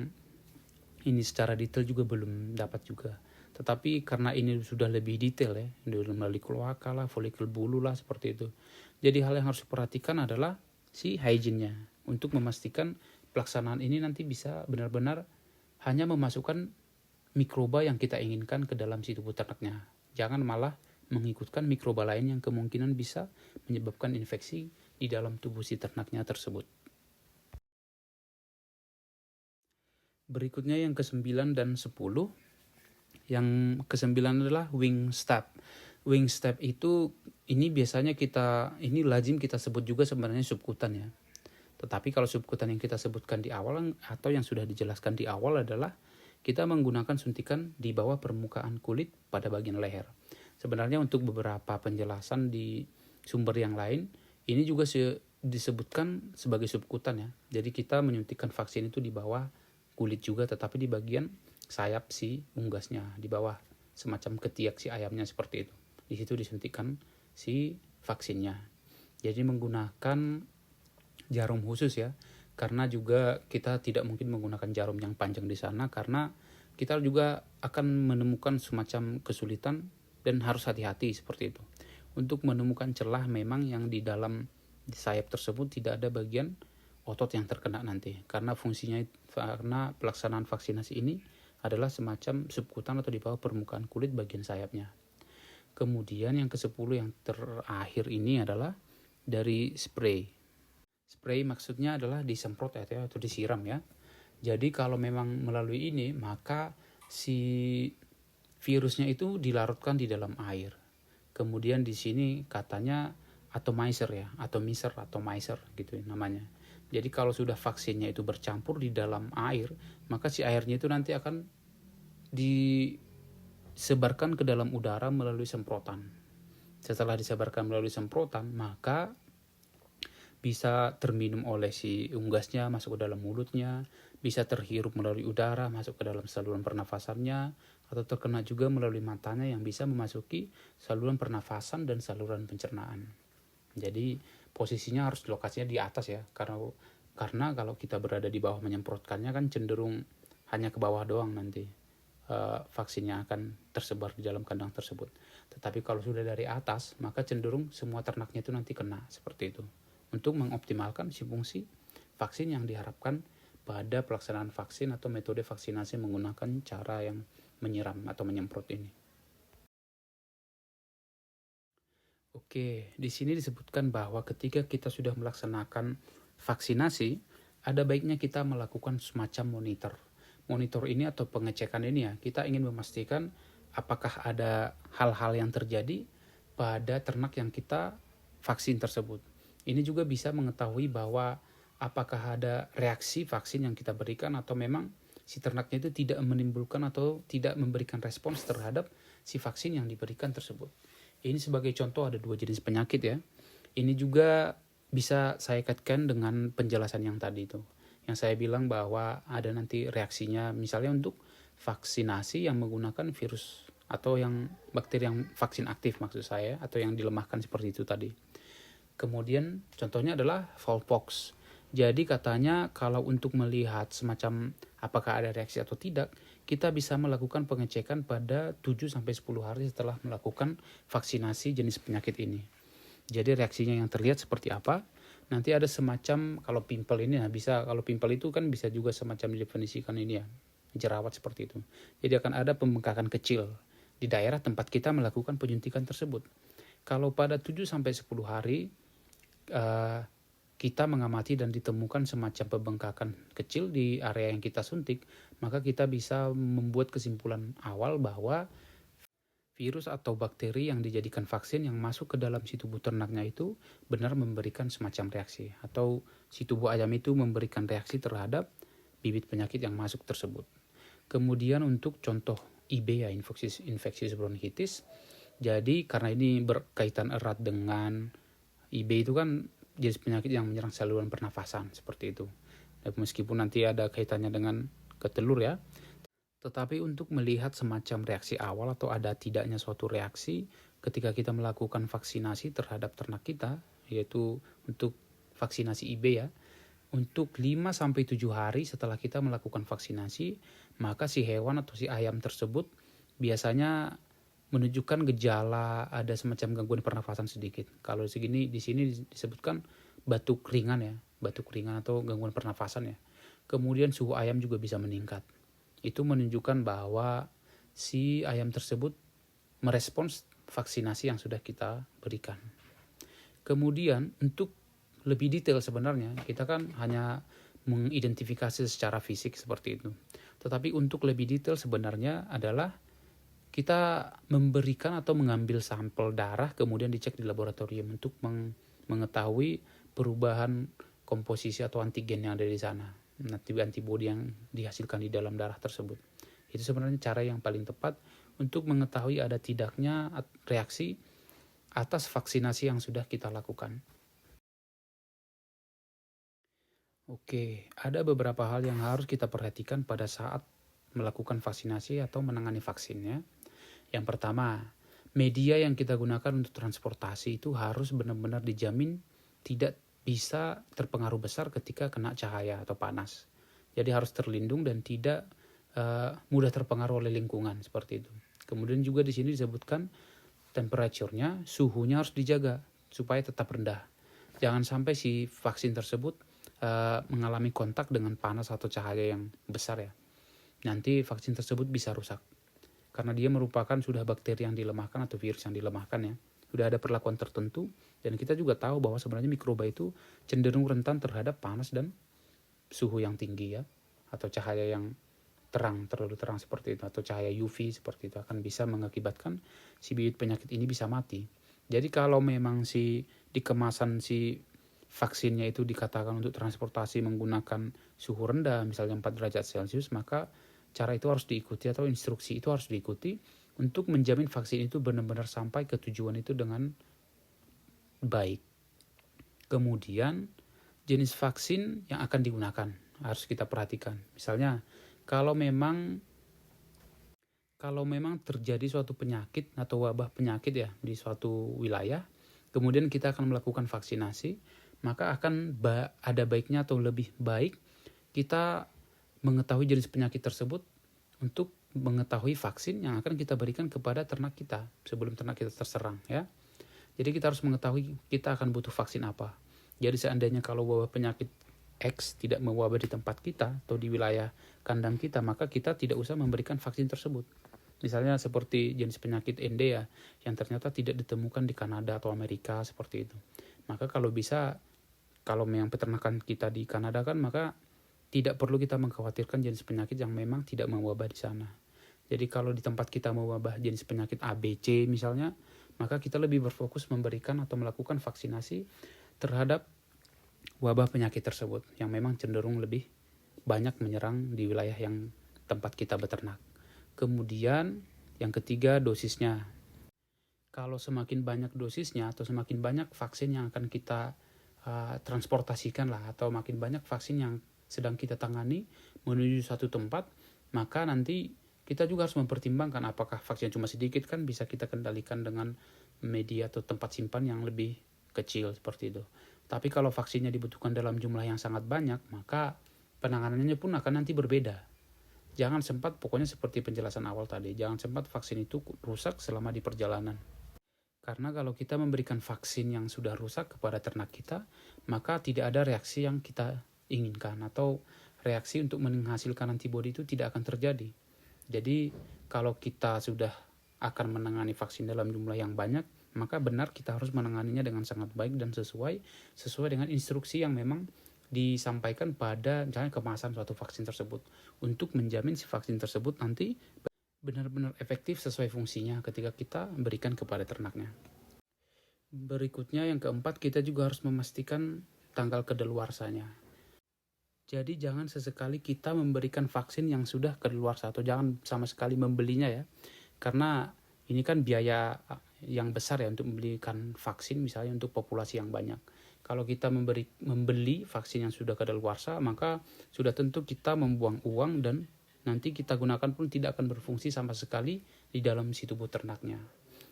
ini secara detail, juga belum dapat juga. Tetapi karena ini sudah lebih detail ya, melalui kloaka lah, folikel bulu lah, seperti itu. Jadi hal yang harus diperhatikan adalah si hygiene-nya, untuk memastikan pelaksanaan ini nanti bisa benar-benar hanya memasukkan mikroba yang kita inginkan ke dalam si tubuh ternaknya. Jangan malah mengikutkan mikroba lain yang kemungkinan bisa menyebabkan infeksi di dalam tubuh si ternaknya tersebut. Berikutnya yang ke-9 dan 10. Yang ke-9 adalah wing step. Wing step itu ini biasanya ini lazim kita sebut juga sebenarnya subkutan ya. Tetapi kalau subkutan yang kita sebutkan di awal atau yang sudah dijelaskan di awal adalah kita menggunakan suntikan di bawah permukaan kulit pada bagian leher. Sebenarnya untuk beberapa penjelasan di sumber yang lain, ini juga disebutkan sebagai subkutan ya. Jadi kita menyuntikkan vaksin itu di bawah kulit juga, tetapi di bagian sayap si unggasnya, di bawah semacam ketiak si ayamnya seperti itu. Di situ disuntikkan si vaksinnya. Jadi menggunakan jarum khusus ya, karena juga kita tidak mungkin menggunakan jarum yang panjang di sana, karena kita juga akan menemukan semacam kesulitan dan harus hati-hati seperti itu. Untuk menemukan celah memang yang di dalam sayap tersebut tidak ada bagian otot yang terkena nanti, karena pelaksanaan vaksinasi ini adalah semacam subkutan atau di bawah permukaan kulit bagian sayapnya. Kemudian yang ke-10 yang terakhir ini adalah dari spray. Spray maksudnya adalah disemprot atau disiram ya. Jadi kalau memang melalui ini, maka si virusnya itu dilarutkan di dalam air. Kemudian di sini katanya atomizer ya, atomizer gitu ya namanya. Jadi kalau sudah vaksinnya itu bercampur di dalam air, maka si airnya itu nanti akan disebarkan ke dalam udara melalui semprotan. Setelah disebarkan melalui semprotan, maka bisa terminum oleh si unggasnya, masuk ke dalam mulutnya, bisa terhirup melalui udara, masuk ke dalam saluran pernafasannya, atau terkena juga melalui matanya yang bisa memasuki saluran pernafasan dan saluran pencernaan. Jadi posisinya harus lokasinya di atas ya, karena kalau kita berada di bawah menyemprotkannya kan cenderung hanya ke bawah doang nanti vaksinnya akan tersebar di dalam kandang tersebut. Tetapi kalau sudah dari atas, maka cenderung semua ternaknya itu nanti kena seperti itu, untuk mengoptimalkan si fungsi vaksin yang diharapkan pada pelaksanaan vaksin atau metode vaksinasi menggunakan cara yang menyiram atau menyemprot ini. Oke, di sini disebutkan bahwa ketika kita sudah melaksanakan vaksinasi, ada baiknya kita melakukan semacam monitor. Monitor ini atau pengecekan ini ya, kita ingin memastikan apakah ada hal-hal yang terjadi pada ternak yang kita vaksin tersebut. Ini juga bisa mengetahui bahwa apakah ada reaksi vaksin yang kita berikan atau memang si ternaknya itu tidak menimbulkan atau tidak memberikan respons terhadap si vaksin yang diberikan tersebut. Ini sebagai contoh ada 2 jenis penyakit ya. Ini juga bisa saya kaitkan dengan penjelasan yang tadi itu. Yang saya bilang bahwa ada nanti reaksinya, misalnya untuk vaksinasi yang menggunakan virus atau yang bakteri yang vaksin aktif maksud saya, atau yang dilemahkan seperti itu tadi. Kemudian contohnya adalah Fowlpox. Jadi katanya kalau untuk melihat semacam apakah ada reaksi atau tidak, kita bisa melakukan pengecekan pada 7-10 hari setelah melakukan vaksinasi jenis penyakit ini. Jadi reaksinya yang terlihat seperti apa? Nanti ada semacam, kalau pimpel ini kalau pimpel itu kan bisa juga semacam didefinisikan ini ya, jerawat seperti itu. Jadi akan ada pembengkakan kecil di daerah tempat kita melakukan penyuntikan tersebut. Kalau pada 7-10 hari kita mengamati dan ditemukan semacam pembengkakan kecil di area yang kita suntik, maka kita bisa membuat kesimpulan awal bahwa virus atau bakteri yang dijadikan vaksin yang masuk ke dalam si tubuh ternaknya itu benar memberikan semacam reaksi, atau si tubuh ayam itu memberikan reaksi terhadap bibit penyakit yang masuk tersebut. Kemudian untuk contoh IB ya, infeksius bronkitis. Jadi karena ini berkaitan erat dengan IB itu kan jenis penyakit yang menyerang saluran pernafasan seperti itu. Dan meskipun nanti ada kaitannya dengan ketelur ya, Tetapi untuk melihat semacam reaksi awal atau ada tidaknya suatu reaksi ketika kita melakukan vaksinasi terhadap ternak kita, yaitu untuk vaksinasi IB ya, untuk 5-7 hari setelah kita melakukan vaksinasi, maka si hewan atau si ayam tersebut biasanya menunjukkan gejala ada semacam gangguan pernafasan sedikit. Kalau segini di sini disebutkan batuk ringan ya, batuk ringan atau gangguan pernafasan ya. Kemudian suhu ayam juga bisa meningkat. Itu menunjukkan bahwa si ayam tersebut merespons vaksinasi yang sudah kita berikan. Kemudian untuk lebih detail sebenarnya, kita kan hanya mengidentifikasi secara fisik seperti itu. Tetapi untuk lebih detail sebenarnya adalah kita memberikan atau mengambil sampel darah kemudian dicek di laboratorium untuk mengetahui perubahan komposisi atau antigen yang ada di sana, antibodi yang dihasilkan di dalam darah tersebut. Itu sebenarnya cara yang paling tepat untuk mengetahui ada tidaknya reaksi atas vaksinasi yang sudah kita lakukan. Oke, ada beberapa hal yang harus kita perhatikan pada saat melakukan vaksinasi atau menangani vaksinnya. Yang pertama, media yang kita gunakan untuk transportasi itu harus benar-benar dijamin tidak bisa terpengaruh besar ketika kena cahaya atau panas. Jadi harus terlindung dan tidak mudah terpengaruh oleh lingkungan seperti itu. Kemudian juga di sini disebutkan temperaturnya, suhunya harus dijaga supaya tetap rendah. Jangan sampai si vaksin tersebut mengalami kontak dengan panas atau cahaya yang besar ya. Nanti vaksin tersebut bisa rusak. Karena dia merupakan sudah bakteri yang dilemahkan atau virus yang dilemahkan ya. Sudah ada perlakuan tertentu dan kita juga tahu bahwa sebenarnya mikroba itu cenderung rentan terhadap panas dan suhu yang tinggi ya. Atau cahaya yang terlalu terang seperti itu. Atau cahaya UV seperti itu akan bisa mengakibatkan si bibit penyakit ini bisa mati. Jadi kalau memang di kemasan si vaksinnya itu dikatakan untuk transportasi menggunakan suhu rendah, misalnya 4 derajat Celcius, maka cara itu harus diikuti atau instruksi itu harus diikuti untuk menjamin vaksin itu benar-benar sampai ke tujuan itu dengan baik. Kemudian jenis vaksin yang akan digunakan harus kita perhatikan. Misalnya kalau memang terjadi suatu penyakit atau wabah penyakit ya di suatu wilayah, kemudian kita akan melakukan vaksinasi, maka akan ada baiknya atau lebih baik kita mengetahui jenis penyakit tersebut untuk mengetahui vaksin yang akan kita berikan kepada ternak kita sebelum ternak kita terserang ya. Jadi kita harus mengetahui kita akan butuh vaksin apa. Jadi seandainya kalau wabah penyakit X tidak mewabah di tempat kita atau di wilayah kandang kita, maka kita tidak usah memberikan vaksin tersebut. Misalnya seperti jenis penyakit ND ya, yang ternyata tidak ditemukan di Kanada atau Amerika seperti itu. Maka kalau bisa, kalau memang peternakan kita di Kanada kan, maka tidak perlu kita mengkhawatirkan jenis penyakit yang memang tidak mewabah di sana. Jadi kalau di tempat kita mewabah jenis penyakit ABC misalnya, maka kita lebih berfokus memberikan atau melakukan vaksinasi terhadap wabah penyakit tersebut yang memang cenderung lebih banyak menyerang di wilayah yang tempat kita beternak. Kemudian yang ketiga, dosisnya. Kalau semakin banyak dosisnya atau semakin banyak vaksin yang akan kita transportasikan lah, atau makin banyak vaksin yang sedang kita tangani menuju satu tempat, maka nanti kita juga harus mempertimbangkan apakah vaksin cuma sedikit kan bisa kita kendalikan dengan media atau tempat simpan yang lebih kecil seperti itu. Tapi kalau vaksinnya dibutuhkan dalam jumlah yang sangat banyak, maka penanganannya pun akan nanti berbeda. Jangan sempat, pokoknya seperti penjelasan awal tadi, jangan sempat vaksin itu rusak selama di perjalanan. Karena kalau kita memberikan vaksin yang sudah rusak kepada ternak kita, maka tidak ada reaksi yang kita inginkan atau reaksi untuk menghasilkan antibodi itu tidak akan terjadi. Jadi kalau kita sudah akan menangani vaksin dalam jumlah yang banyak, maka benar kita harus menanganinya dengan sangat baik dan sesuai dengan instruksi yang memang disampaikan pada misalnya kemasan suatu vaksin tersebut untuk menjamin si vaksin tersebut nanti benar-benar efektif sesuai fungsinya ketika kita berikan kepada ternaknya. Berikutnya yang keempat, kita juga harus memastikan tanggal kedaluarsanya. Jadi jangan sesekali kita memberikan vaksin yang sudah kedaluarsa atau jangan sama sekali membelinya ya. Karena ini kan biaya yang besar ya untuk membelikan vaksin misalnya untuk populasi yang banyak. Kalau kita membeli vaksin yang sudah kedaluarsa, maka sudah tentu kita membuang uang dan nanti kita gunakan pun tidak akan berfungsi sama sekali di dalam si tubuh ternaknya.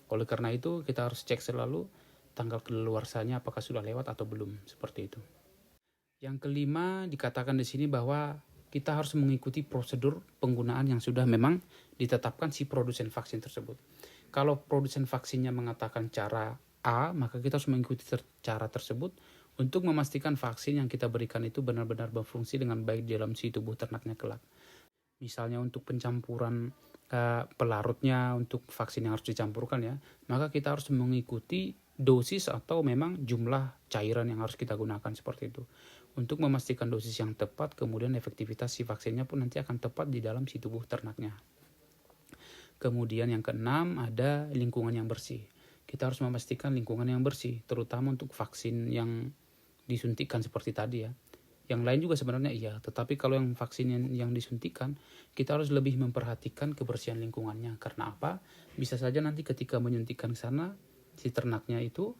Oleh karena itu kita harus cek selalu tanggal kedaluarsanya apakah sudah lewat atau belum, seperti itu. Yang kelima dikatakan di sini bahwa kita harus mengikuti prosedur penggunaan yang sudah memang ditetapkan si produsen vaksin tersebut. Kalau produsen vaksinnya mengatakan cara A, maka kita harus mengikuti cara tersebut untuk memastikan vaksin yang kita berikan itu benar-benar berfungsi dengan baik di dalam si tubuh ternaknya kelak. Misalnya untuk pencampuran pelarutnya untuk vaksin yang harus dicampurkan ya, maka kita harus mengikuti dosis atau memang jumlah cairan yang harus kita gunakan seperti itu. Untuk memastikan dosis yang tepat, kemudian efektivitas si vaksinnya pun nanti akan tepat di dalam si tubuh ternaknya. Kemudian yang keenam ada lingkungan yang bersih. Kita harus memastikan lingkungan yang bersih, terutama untuk vaksin yang disuntikan seperti tadi ya. Yang lain juga sebenarnya iya, tetapi kalau yang vaksin yang disuntikan, kita harus lebih memperhatikan kebersihan lingkungannya. Karena apa? Bisa saja nanti ketika menyuntikkan ke sana, si ternaknya itu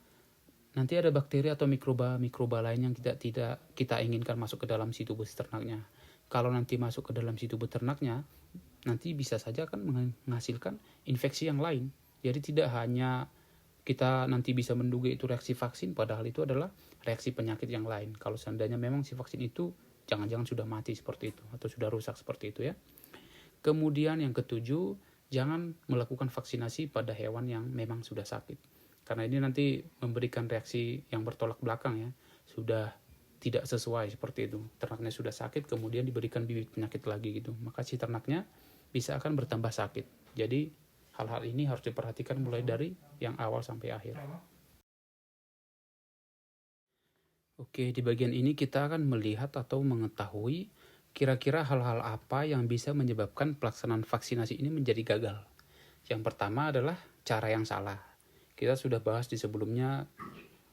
nanti ada bakteri atau mikroba lain yang tidak kita inginkan masuk ke dalam si tubuh ternaknya. Kalau nanti masuk ke dalam si tubuh ternaknya, nanti bisa saja akan menghasilkan infeksi yang lain. Jadi tidak hanya kita nanti bisa menduga itu reaksi vaksin, padahal itu adalah reaksi penyakit yang lain. Kalau seandainya memang si vaksin itu jangan-jangan sudah mati seperti itu, atau sudah rusak seperti itu ya. Kemudian yang ketujuh, jangan melakukan vaksinasi pada hewan yang memang sudah sakit. Karena ini nanti memberikan reaksi yang bertolak belakang ya, sudah tidak sesuai seperti itu. Ternaknya sudah sakit, kemudian diberikan bibit penyakit lagi gitu. Maka si ternaknya bisa akan bertambah sakit. Jadi hal-hal ini harus diperhatikan mulai dari yang awal sampai akhir. Oke, di bagian ini kita akan melihat atau mengetahui kira-kira hal-hal apa yang bisa menyebabkan pelaksanaan vaksinasi ini menjadi gagal. Yang pertama adalah cara yang salah. Kita sudah bahas di sebelumnya,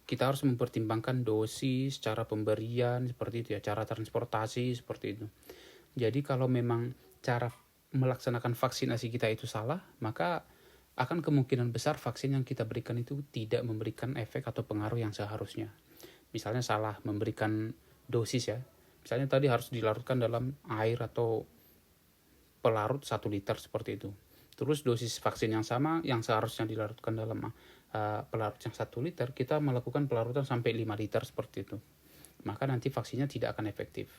kita harus mempertimbangkan dosis, cara pemberian, seperti itu ya, cara transportasi, seperti itu. Jadi kalau memang cara melaksanakan vaksinasi kita itu salah, maka akan kemungkinan besar vaksin yang kita berikan itu tidak memberikan efek atau pengaruh yang seharusnya. Misalnya salah memberikan dosis ya, misalnya tadi harus dilarutkan dalam air atau pelarut 1 liter seperti itu. Terus dosis vaksin yang sama yang seharusnya dilarutkan dalam pelarut yang 1 liter, kita melakukan pelarutan sampai 5 liter seperti itu. Maka nanti vaksinnya tidak akan efektif.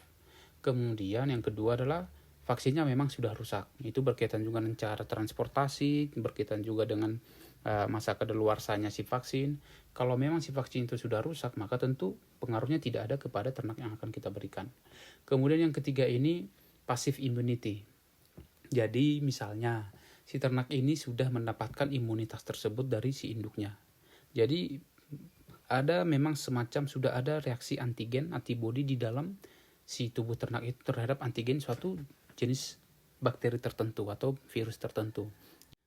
Kemudian yang kedua adalah vaksinnya memang sudah rusak. Itu berkaitan juga dengan cara transportasi, berkaitan juga dengan masa kedaluarsanya si vaksin. Kalau memang si vaksin itu sudah rusak, maka tentu pengaruhnya tidak ada kepada ternak yang akan kita berikan. Kemudian yang ketiga ini passive immunity. Jadi misalnya si ternak ini sudah mendapatkan imunitas tersebut dari si induknya. Jadi ada memang semacam sudah ada reaksi antigen, antibodi di dalam si tubuh ternak itu terhadap antigen suatu jenis bakteri tertentu atau virus tertentu.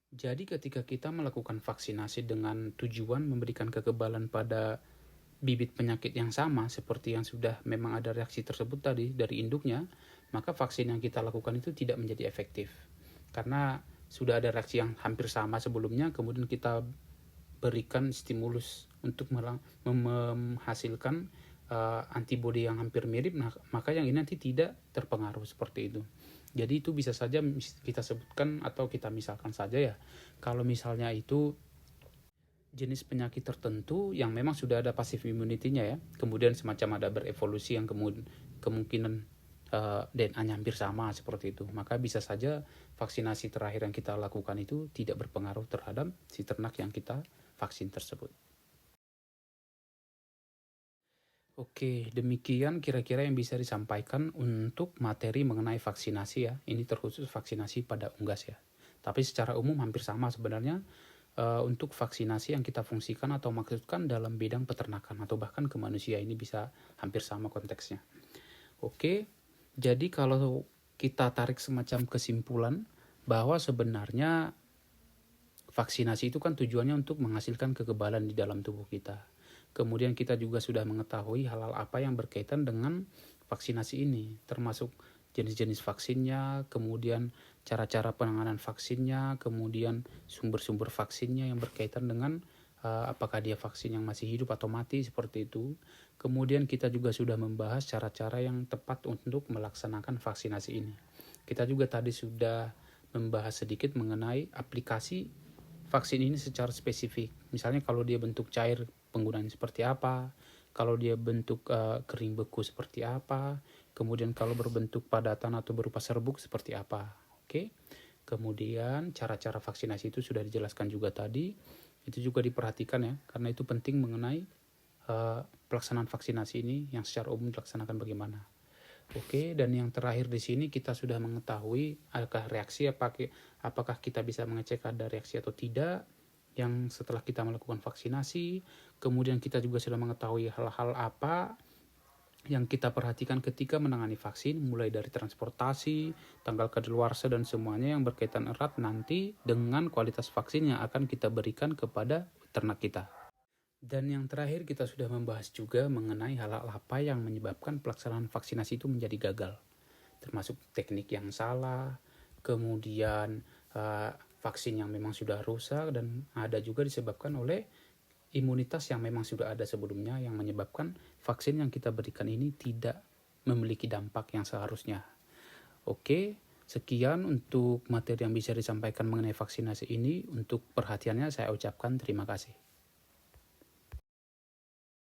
Jadi ketika kita melakukan vaksinasi dengan tujuan memberikan kekebalan pada bibit penyakit yang sama seperti yang sudah memang ada reaksi tersebut tadi dari induknya, maka vaksin yang kita lakukan itu tidak menjadi efektif. Karena sudah ada reaksi yang hampir sama sebelumnya, kemudian kita berikan stimulus untuk menghasilkan antibodi yang hampir mirip, maka yang ini nanti tidak terpengaruh seperti itu. Jadi itu bisa saja kita sebutkan atau kita misalkan saja ya, kalau misalnya itu jenis penyakit tertentu yang memang sudah ada passive immunity-nya ya, kemudian semacam ada berevolusi yang kemungkinan DNA-nya hampir sama seperti itu, maka bisa saja vaksinasi terakhir yang kita lakukan itu tidak berpengaruh terhadap si ternak yang kita vaksin tersebut. Oke, demikian kira-kira yang bisa disampaikan untuk materi mengenai vaksinasi ya. Ini terkhusus vaksinasi pada unggas ya. Tapi secara umum hampir sama sebenarnya untuk vaksinasi yang kita fungsikan atau maksudkan dalam bidang peternakan atau bahkan ke manusia, ini bisa hampir sama konteksnya. Oke, jadi kalau kita tarik semacam kesimpulan bahwa sebenarnya vaksinasi itu kan tujuannya untuk menghasilkan kekebalan di dalam tubuh kita. Kemudian kita juga sudah mengetahui hal-hal apa yang berkaitan dengan vaksinasi ini, termasuk jenis-jenis vaksinnya, kemudian cara-cara penanganan vaksinnya, kemudian sumber-sumber vaksinnya yang berkaitan dengan apakah dia vaksin yang masih hidup atau mati seperti itu. Kemudian kita juga sudah membahas cara-cara yang tepat untuk melaksanakan vaksinasi ini. Kita juga tadi sudah membahas sedikit mengenai aplikasi vaksin ini secara spesifik. Misalnya kalau dia bentuk cair, penggunaannya seperti apa, kalau dia bentuk kering beku seperti apa, kemudian kalau berbentuk padatan atau berupa serbuk seperti apa. Oke. Kemudian cara-cara vaksinasi itu sudah dijelaskan juga tadi. Itu juga diperhatikan ya, karena itu penting mengenai pelaksanaan vaksinasi ini yang secara umum dilaksanakan bagaimana. Oke, dan yang terakhir di sini kita sudah mengetahui adakah reaksi, apakah kita bisa mengecek ada reaksi atau tidak yang setelah kita melakukan vaksinasi. Kemudian kita juga sudah mengetahui hal-hal apa yang kita perhatikan ketika menangani vaksin, mulai dari transportasi, tanggal kadaluarsa dan semuanya yang berkaitan erat nanti dengan kualitas vaksin yang akan kita berikan kepada ternak kita. Dan yang terakhir kita sudah membahas juga mengenai hal-hal apa yang menyebabkan pelaksanaan vaksinasi itu menjadi gagal. Termasuk teknik yang salah, kemudian vaksin yang memang sudah rusak, dan ada juga disebabkan oleh imunitas yang memang sudah ada sebelumnya yang menyebabkan vaksin yang kita berikan ini tidak memiliki dampak yang seharusnya. Oke, sekian untuk materi yang bisa disampaikan mengenai vaksinasi ini. Untuk perhatiannya saya ucapkan terima kasih.